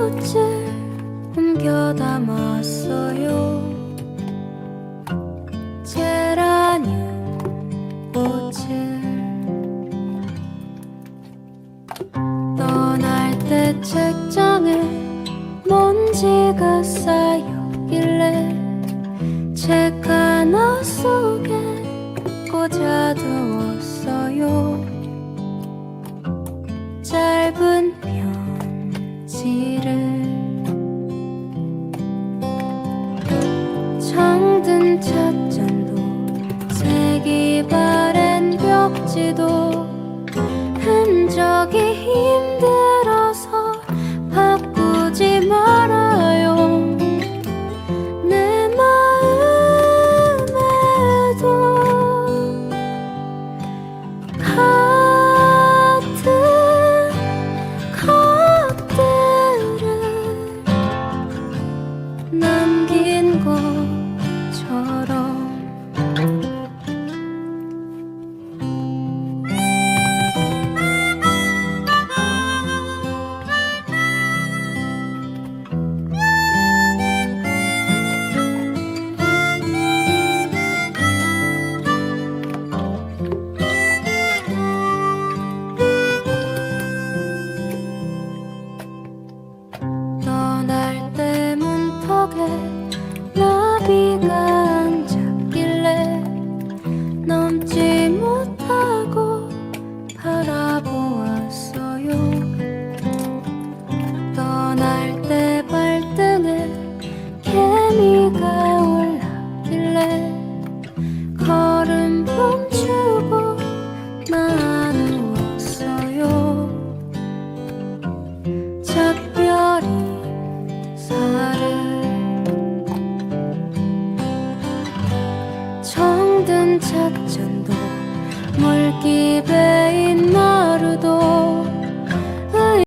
꽃을 옮겨 담았어요. 제라늄 꽃을 떠날 때 책장에 먼지가 쌓여길래 책 하나 속에 꽂아두었어요. 짧은 편지를 정든 찻잔도 색이 바랜 벽지도 흔적이 힘들어서 바꾸지 말아요. 내 마음에도 같은 것들을 남긴 것처럼 떠날 때 문턱에 나비가 앉았길래 넘지 못하고 바라보았어요. 떠날 때 발등에 개미가 올랐길래 걸음 멈추고 나누었어요. 작별인사를 정든 찻잔